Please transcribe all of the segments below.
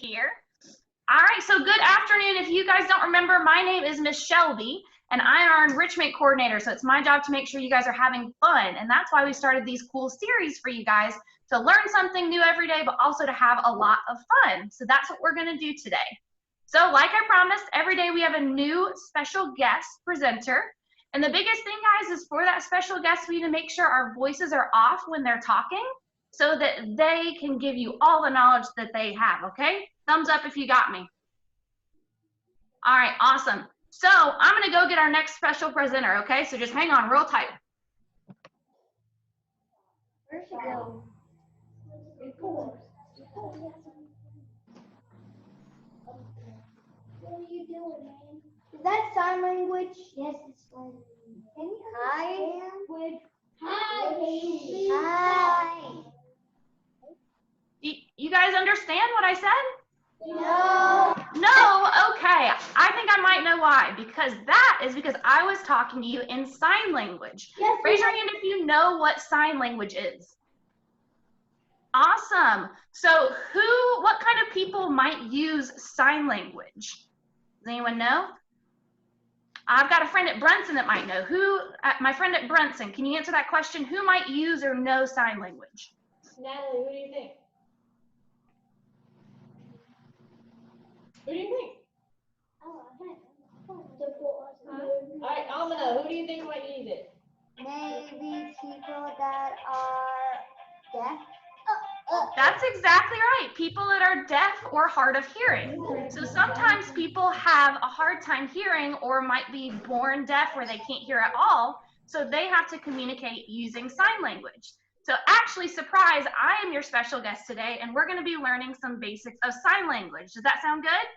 here. All right, so good afternoon. If you guys don't remember, my name is Miss Shelby, and I'm our enrichment coordinator, so it's my job to make sure you guys are having fun, and that's why we started these cool series for you guys, to learn something new every day, but also to have a lot of fun. So that's what we're gonna do today. So like I promised, every day we have a new special guest presenter, and the biggest thing, guys, is for that special guest, we need to make sure our voices are off when they're talking, so that they can give you all the knowledge that they have, okay? Thumbs up if you got me. All right, awesome. So I'm gonna go get our next special presenter, okay? So just hang on real tight. Where'd she go? What are you doing, man? Is that sign language? Yes, it's sign language. Can you understand? Hi. Hi. You guys understand what I said? No. No? Okay. I think I might know why. Because I was talking to you in sign language. Yes, Raise your hand if you know what sign language is. Awesome. So what kind of people might use sign language? Does anyone know? I've got a friend at Brunson that might know. My friend at Brunson, can you answer that question? Who might use or know sign language? Natalie, what do you think? Who do you think? All right, Amina, who do you think might use it? Maybe people that are deaf. That's exactly right. People that are deaf or hard of hearing. So sometimes people have a hard time hearing or might be born deaf where they can't hear at all. So they have to communicate using sign language. So actually, surprise, I am your special guest today, and we're going to be learning some basics of sign language. Does that sound good?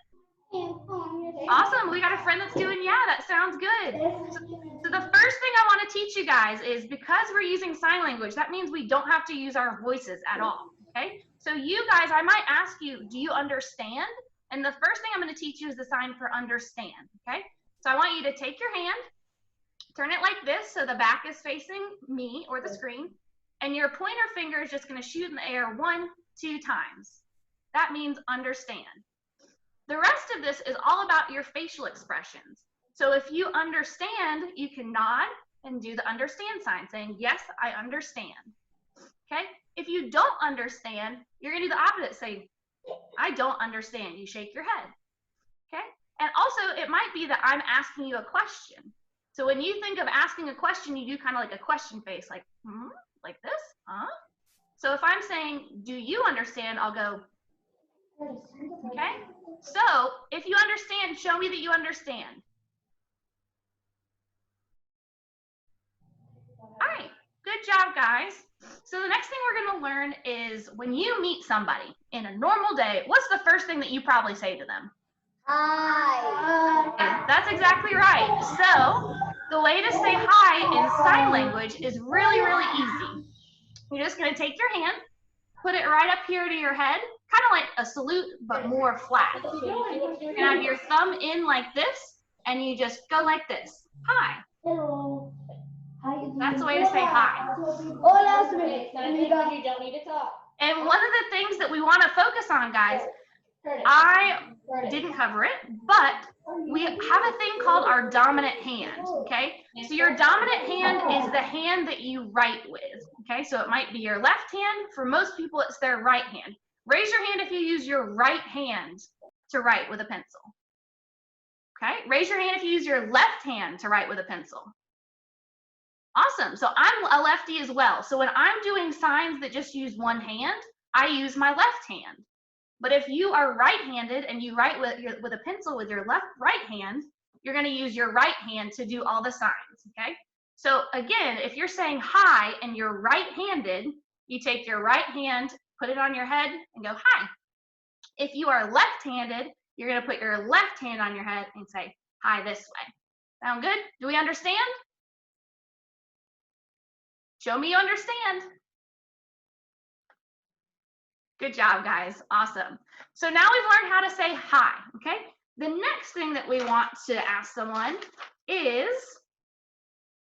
Awesome. We got a friend that's doing, yeah, that sounds good. So the first thing I want to teach you guys is, because we're using sign language, that means we don't have to use our voices at all. Okay, so you guys, I might ask you, do you understand? And the first thing I'm going to teach you is the sign for understand. Okay, so I want you to take your hand, turn it like this so the back is facing me or the screen, and your pointer finger is just going to shoot in the air 1, 2 times. That means understand. The rest of this is all about your facial expressions. So if you understand, you can nod and do the understand sign, saying, yes, I understand. Okay? If you don't understand, you're going to do the opposite, say, I don't understand. You shake your head. Okay? And also, it might be that I'm asking you a question. So when you think of asking a question, you do kind of like a question face, like, like this, huh? So if I'm saying, do you understand? I'll go, okay? So if you understand, show me that you understand. All right, good job, guys. So the next thing we're going to learn is, when you meet somebody in a normal day, what's the first thing that you probably say to them? Hi. That's exactly right. So the way to say hi in sign language is really, really easy. You're just going to take your hand, put it right up here to your head, kind of like a salute, but more flat. You're going to have your thumb in like this, and you just go like this. Hi. Hello. That's the way to say hi. Hola, It's sign language, you don't need to talk. And one of the things that we want to focus on, guys, I didn't cover it, but we have a thing called our dominant hand, okay? So your dominant hand is the hand that you write with, okay? So it might be your left hand. For most people, it's their right hand. Raise your hand if you use your right hand to write with a pencil, okay? Raise your hand if you use your left hand to write with a pencil. Awesome. So I'm a lefty as well. So when I'm doing signs that just use one hand, I use my left hand. But if you are right-handed and you write with a pencil with your right hand, you're going to use your right hand to do all the signs, okay? So again, if you're saying hi and you're right-handed, you take your right hand, put it on your head, and go hi. If you are left-handed, you're going to put your left hand on your head and say hi this way. Sound good? Do we understand? Show me you understand. Good job, guys. Awesome. So now we've learned how to say hi, okay? The next thing that we want to ask someone is,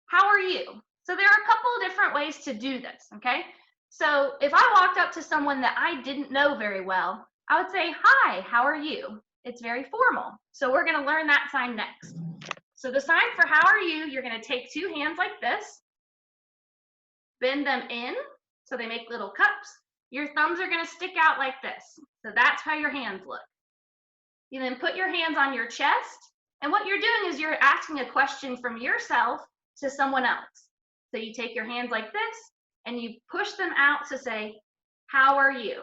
how are you? So there are a couple of different ways to do this, okay? So if I walked up to someone that I didn't know very well, I would say, hi, how are you? It's very formal. So we're going to learn that sign next. So the sign for how are you, you're going to take two hands like this, bend them in so they make little cups. Your thumbs are going to stick out like this. So that's how your hands look. You then put your hands on your chest, and what you're doing is you're asking a question from yourself to someone else. So you take your hands like this and you push them out to say, how are you?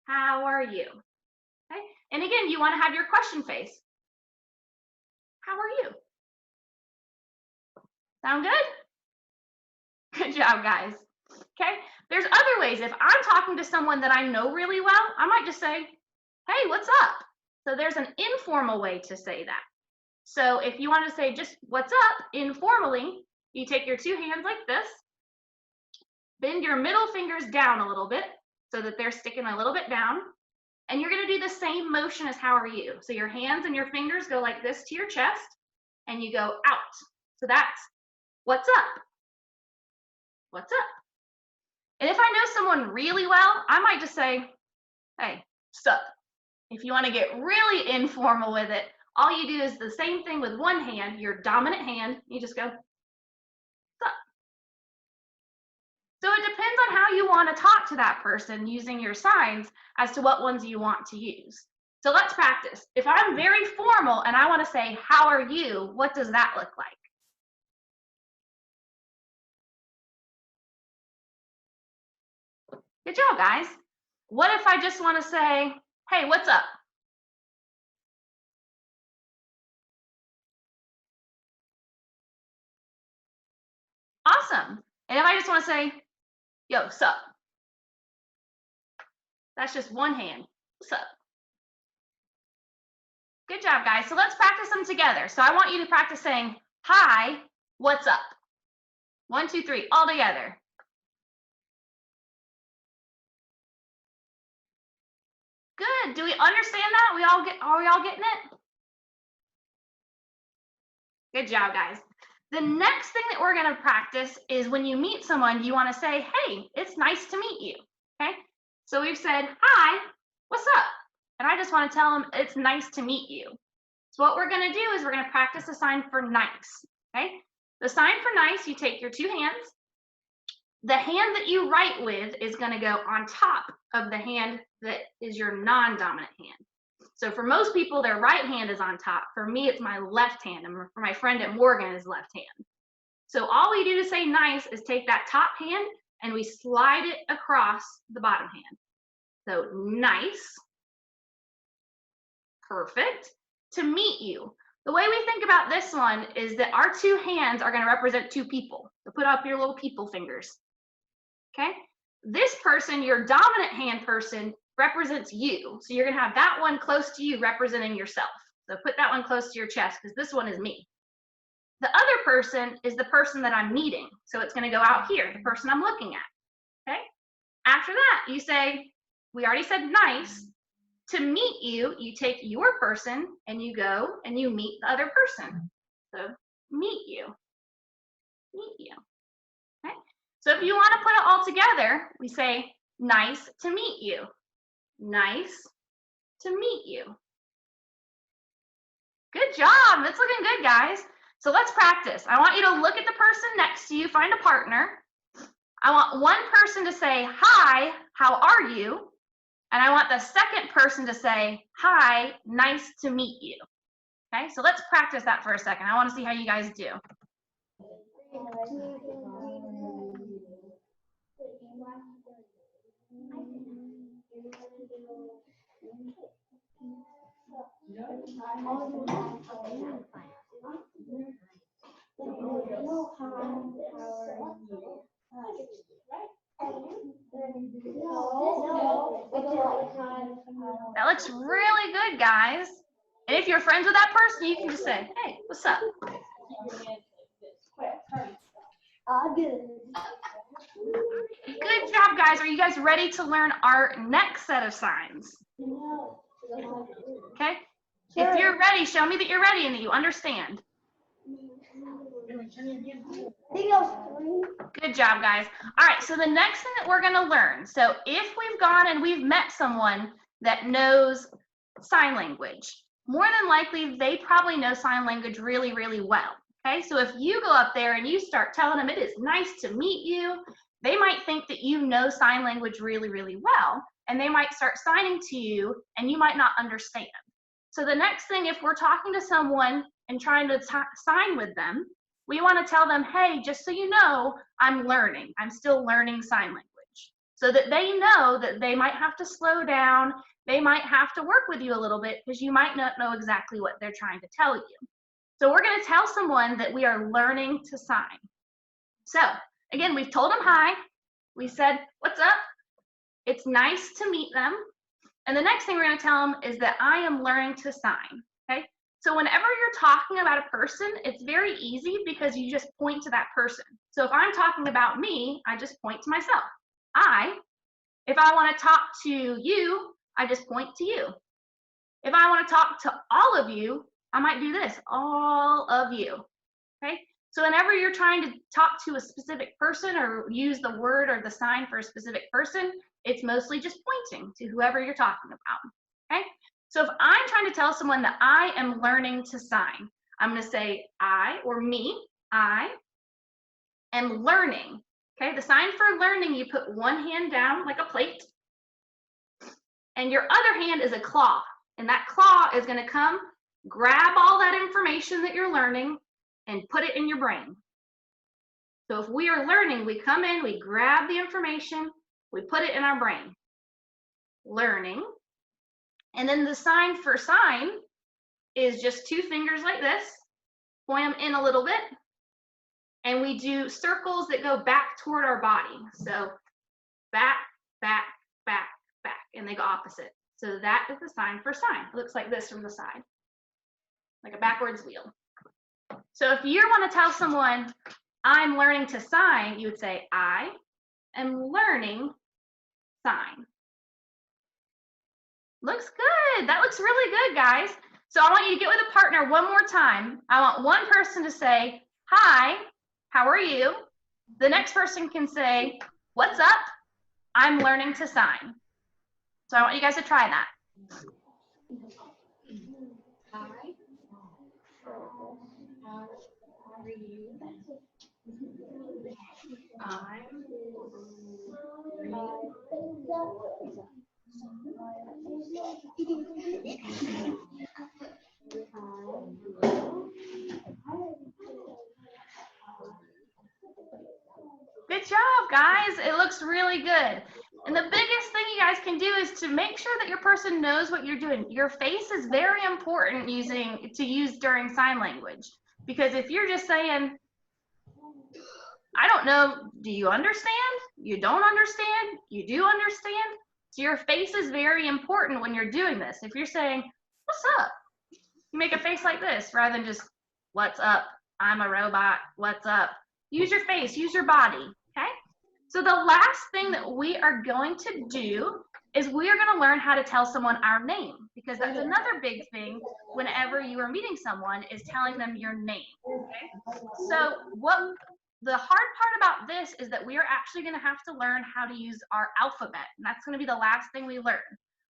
How are you? Okay? And again, you want to have your question face. How are you? Sound good? Good job, guys. Okay? There's other ways. If I'm talking to someone that I know really well, I might just say, hey, what's up? So there's an informal way to say that. So if you want to say just what's up informally, you take your two hands like this, bend your middle fingers down a little bit so that they're sticking a little bit down. And you're going to do the same motion as how are you. So your hands and your fingers go like this to your chest and you go out. So that's what's up? What's up? And if I know someone really well, I might just say, hey, sup. If you want to get really informal with it, all you do is the same thing with one hand, your dominant hand, you just go, sup. So it depends on how you want to talk to that person using your signs as to what ones you want to use. So let's practice. If I'm very formal and I want to say, how are you? What does that look like? Good job, guys. What if I just want to say, hey, what's up? Awesome. And if I just want to say, yo, sup? That's just one hand. Sup? Good job, guys. So let's practice them together. So I want you to practice saying, hi, what's up? 1, 2, 3, all together. Good. Do we understand that? Are we all getting it? Good job, guys. The next thing that we're going to practice is when you meet someone, you want to say, hey, it's nice to meet you. Okay? So we've said, hi, what's up? And I just want to tell them it's nice to meet you. So what we're going to do is we're going to practice the sign for nice. Okay? The sign for nice, you take your two hands. The hand that you write with is going to go on top of the hand that is your non-dominant hand. So for most people, their right hand is on top. For me, it's my left hand. And for my friend at Morgan, is left hand. So all we do to say nice is take that top hand and we slide it across the bottom hand. So nice. Perfect. To meet you. The way we think about this one is that our two hands are going to represent two people. So put up your little people fingers. Okay? This person, your dominant hand person, represents you. So you're going to have that one close to you representing yourself. So put that one close to your chest because this one is me. The other person is the person that I'm meeting. So it's going to go out here, the person I'm looking at. Okay? After that, you say, we already said nice. To meet you, you take your person and you go and you meet the other person. So meet you. Meet you. Okay? So if you want to put it all together, we say, nice to meet you. Nice to meet you. Good job. That's looking good, guys. So let's practice. I want you to look at the person next to you, find a partner. I want one person to say, hi, how are you? And I want the second person to say, hi, nice to meet you. Okay, so let's practice that for a second. I want to see how you guys do. That looks really good, guys. And if you're friends with that person, you can just say, hey, what's up? Good job, guys. Are you guys ready to learn our next set of signs? Okay. If you're ready, show me that you're ready and that you understand. Good job, guys. All right, so the next thing that we're going to learn, so if we've gone and we've met someone, that knows sign language. More than likely, they probably know sign language really, really well. Okay, so if you go up there and you start telling them it is nice to meet you, they might think that you know sign language really, really well, and they might start signing to you and you might not understand. So the next thing, if we're talking to someone and trying to sign with them, we want to tell them, hey, just so you know, I'm learning. I'm still learning sign language. So that they know that they might have to slow down, they might have to work with you a little bit because you might not know exactly what they're trying to tell you. So we're going to tell someone that we are learning to sign. So again, we've told them hi. We said, what's up? It's nice to meet them. And the next thing we're going to tell them is that I am learning to sign. Okay. So whenever you're talking about a person, it's very easy because you just point to that person. So if I'm talking about me, I just point to myself. If I want to talk to you, I just point to you. If I want to talk to all of you, I might do this, all of you. Okay. So whenever you're trying to talk to a specific person or use the word or the sign for a specific person, it's mostly just pointing to whoever you're talking about. Okay. So if I'm trying to tell someone that I am learning to sign, I'm going to say I or me, I am learning. Okay. The sign for learning, you put one hand down like a plate, and your other hand is a claw. And that claw is going to come, grab all that information that you're learning, and put it in your brain. So if we are learning, we come in, we grab the information, we put it in our brain. Learning. And then the sign for sign is just two fingers like this, point them in a little bit, and we do circles that go back toward our body. So back, back, back, back, and they go opposite. So that is the sign for sign. It looks like this from the side, like a backwards wheel. So if you want to tell someone, I'm learning to sign, you would say, I am learning sign. Looks good. That looks really good, guys. So I want you to get with a partner one more time. I want one person to say, hi, how are you? The next person can say, what's up? I'm learning to sign. So I want you guys to try that. Hi. How are you? Good job, guys. It looks really good. And the biggest thing you guys can do is to make sure that your person knows what you're doing. Your face is very important to use during sign language. Because if you're just saying, I don't know, do you understand? You don't understand? You do understand? So your face is very important when you're doing this. If you're saying, what's up? You make a face like this rather than just, what's up? I'm a robot. What's up? Use your face, use your body, okay? So the last thing that we are going to do is we are going to learn how to tell someone our name, because that's another big thing whenever you are meeting someone is telling them your name, okay? So the hard part about this is that we are actually going to have to learn how to use our alphabet, and that's going to be the last thing we learn.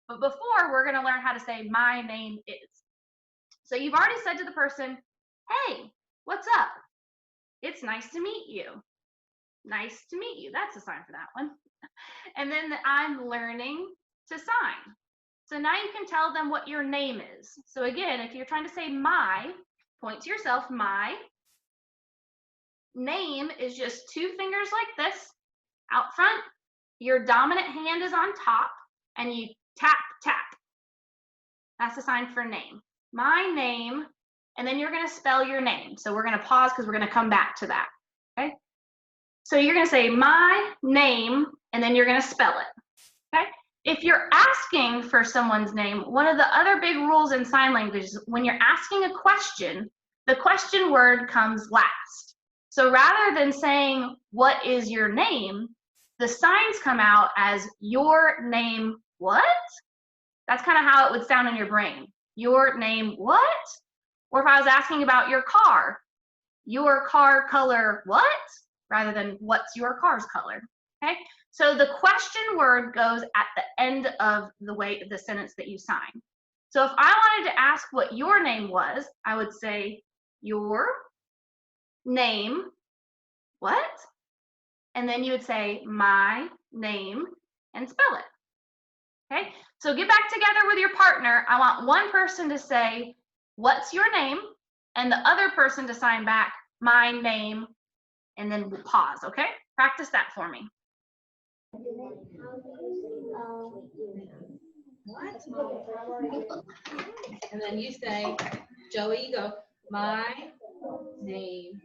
But before, we're going to learn how to say, my name is. So you've already said to the person, hey, what's up? It's nice to meet you. Nice to meet you. That's a sign for that one. And then I'm learning to sign. So now you can tell them what your name is. So again, if you're trying to say my, point to yourself, my name is just two fingers like this out front. Your dominant hand is on top and you tap, tap. That's a sign for name. My name, and then you're going to spell your name. So we're going to pause because we're going to come back to that. Okay. So you're going to say my name, and then you're going to spell it. Okay. If you're asking for someone's name, one of the other big rules in sign language is when you're asking a question, the question word comes last. So rather than saying, what is your name? The signs come out as your name what? That's kind of how it would sound in your brain. Your name what? Or if I was asking about your car color what? Rather than what's your car's color, okay? So the question word goes at the end of the sentence that you sign. So if I wanted to ask what your name was, I would say your name, what? And then you would say my name and spell it. Okay, so get back together with your partner. I want one person to say, what's your name? And the other person to sign back, my name, and then we'll pause, okay? Practice that for me. What? And then you say, Joey, you go, my name.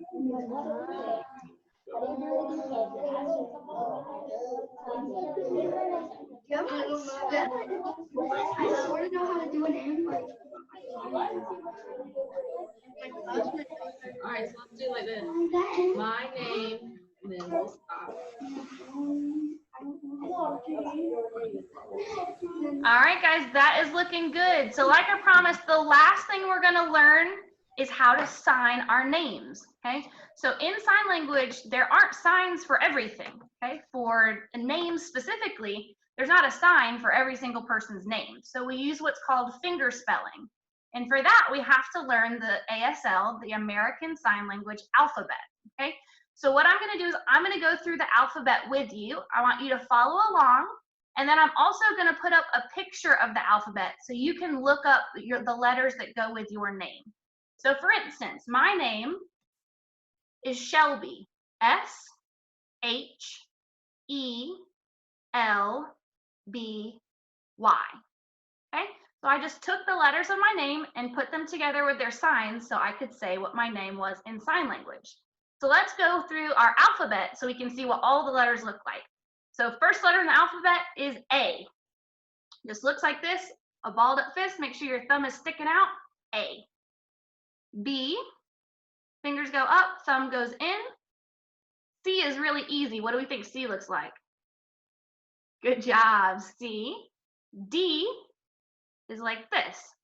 I want to know how to do an invite. All right, so let's do like this. My name, and then we'll stop. All right, guys, that is looking good. So like I promised, the last thing we're gonna learn is how to sign our names, okay? So in sign language, there aren't signs for everything, okay? For names specifically, there's not a sign for every single person's name. So we use what's called finger spelling. And for that, we have to learn the ASL, the American Sign Language alphabet, okay? So what I'm gonna do is I'm gonna go through the alphabet with you. I want you to follow along. And then I'm also going to put up a picture of the alphabet so you can look up the letters that go with your name. So for instance, my name is Shelby, S-H-E-L-B-Y. Okay, so I just took the letters of my name and put them together with their signs so I could say what my name was in sign language. So let's go through our alphabet so we can see what all the letters look like. So first letter in the alphabet is A. Just looks like this, a balled up fist. Make sure your thumb is sticking out, A. B, fingers go up, thumb goes in. C is really easy. What do we think C looks like? Good job, C. D is like this.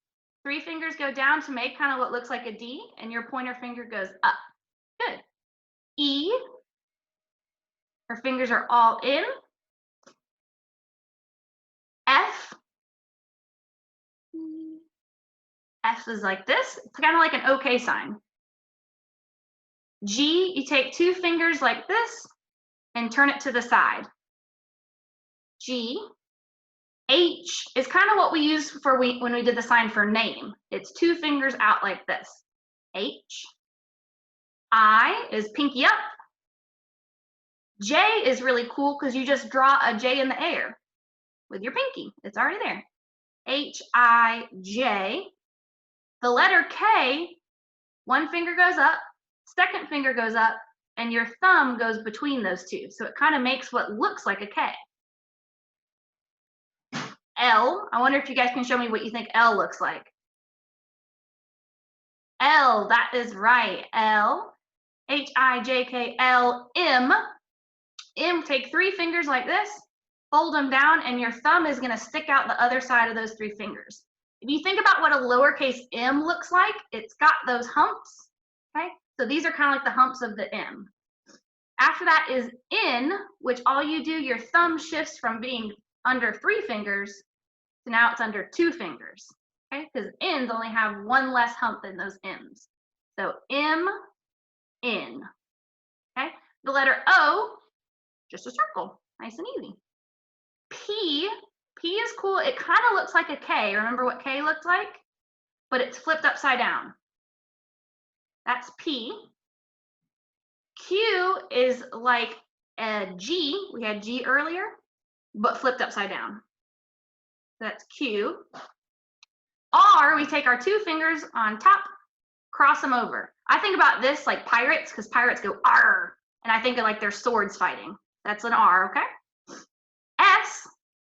3 fingers go down to make kind of what looks like a D, and your pointer finger goes up. Good. E, her fingers are all in. F, F is like this. It's kind of like an OK sign. G, you take 2 fingers like this and turn it to the side. G. H is kind of what we use for when we did the sign for name. It's 2 fingers out like this. H. I is pinky up. J is really cool because you just draw a J in the air with your pinky. It's already there. H-I-J. The letter K, 1 finger goes up, 2nd finger goes up, and your thumb goes between those 2. So it kind of makes what looks like a K. L, I wonder if you guys can show me what you think L looks like. L, that is right. L, H-I-J-K-L, M. M, take 3 fingers like this, fold them down, and your thumb is gonna stick out the other side of those 3 fingers. If you think about what a lowercase m looks like, it's got those humps, okay? So these are kind of like the humps of the M. After that is N, which all you do, your thumb shifts from being under 3 fingers to now it's under 2 fingers, okay? Because N's only have 1 less hump than those M's. So M, N, okay? The letter O, just a circle, nice and easy. P, P is cool. It kind of looks like a K. Remember what K looked like? But it's flipped upside down. That's P. Q is like a G. We had G earlier, but flipped upside down. That's Q. R, we take our 2 fingers on top, cross them over. I think about this like pirates, because pirates go R, and I think of like their swords fighting. That's an R, okay? S,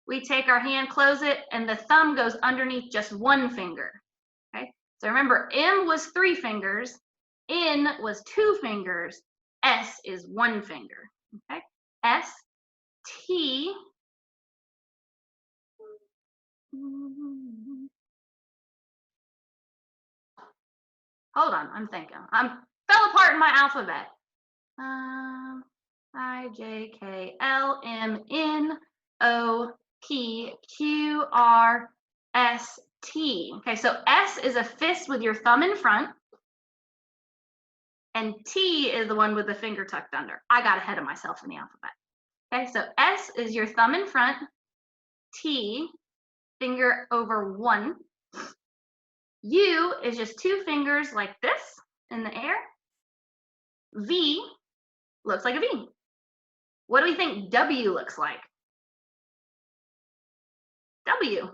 we take our hand, close it, and the thumb goes underneath just 1 finger, okay? So remember, M was 3 fingers, N was 2 fingers, S is 1 finger, okay? S, T, hold on, I'm thinking. I fell apart in my alphabet. I, J, K, L, M, N, O, P, Q, R, S, T. Okay, so S is a fist with your thumb in front. And T is the one with the finger tucked under. I got ahead of myself in the alphabet. Okay, so S is your thumb in front. T, finger over one. U is just two fingers like this in the air. V looks like a V. What do we think W looks like? W.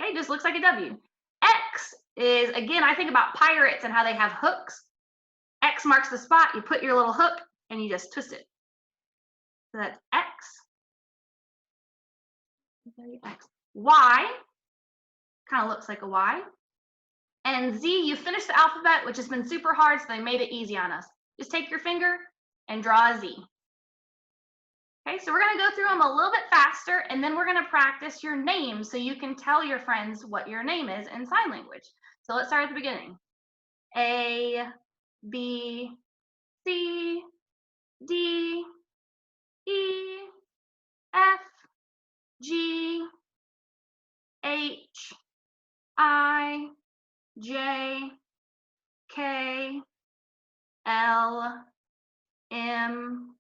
Okay, just looks like a W. X is, again, I think about pirates and how they have hooks. X marks the spot. You put your little hook and you just twist it. So that's X. X. Y kind of looks like a Y. And Z, you finish the alphabet, which has been super hard, so they made it easy on us. Just take your finger and draw a Z. Okay, so we're going to go through them a little bit faster, and then we're going to practice your name so you can tell your friends what your name is in sign language. So let's start at the beginning. A, B, C, D, E, F, G, H, I, J, K, L, M,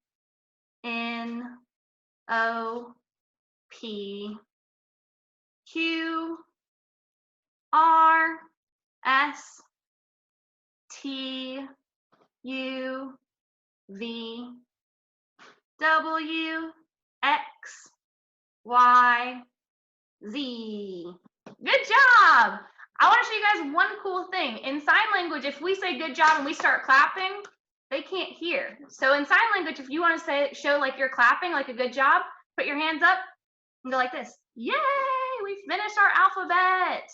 N, O, P, Q, R, S, T, U, V, W, X, Y, Z. Good job. I want to show you guys one cool thing. In sign language, if we say good job and we start clapping, they can't hear. So in sign language, if you want to say, show like you're clapping, like a good job, put your hands up and go like this. Yay, we finished our alphabet.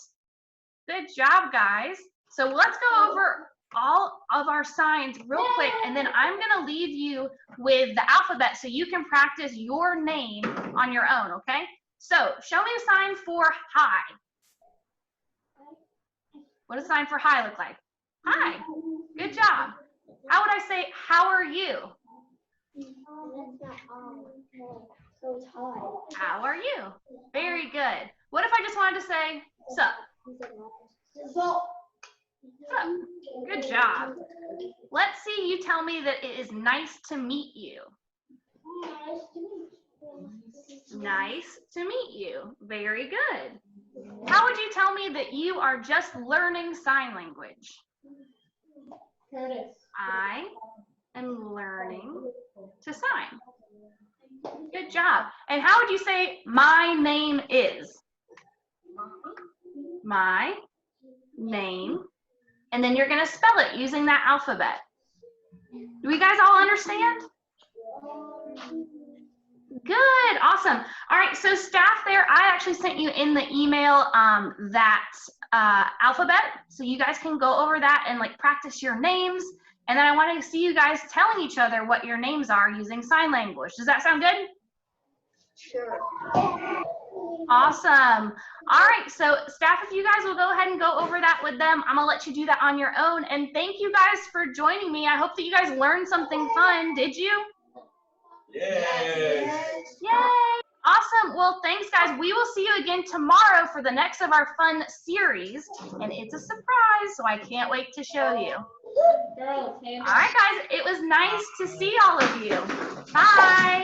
Good job, guys. So let's go over all of our signs real quick, and then I'm going to leave you with the alphabet so you can practice your name on your own, okay? So show me the sign for hi. What does the sign for hi look like? Hi. Good job. How would I say, how are you? So it's hi. How are you? Very good. What if I just wanted to say, sup? So. Sup. Good job. Let's see you tell me that it is nice to meet you. Nice to meet you. Very good. How would you tell me that you are just learning sign language? Curtis. I am learning to sign. Good job. And how would you say my name is? My name. And then you're going to spell it using that alphabet. Do you guys all understand? Good, awesome. All right, so staff there, I actually sent you in the email that alphabet, so you guys can go over that and like practice your names. And then I want to see you guys telling each other what your names are using sign language. Does that sound good? Sure. Awesome. All right, so staff, if you guys will go ahead and go over that with them, I'm gonna let you do that on your own. And thank you guys for joining me. I hope that you guys learned something fun. Did you? Yes. Yay! Awesome. Well, thanks, guys. We will see you again tomorrow for the next of our fun series. And it's a surprise, so I can't wait to show you. All right, guys. It was nice to see all of you. Bye.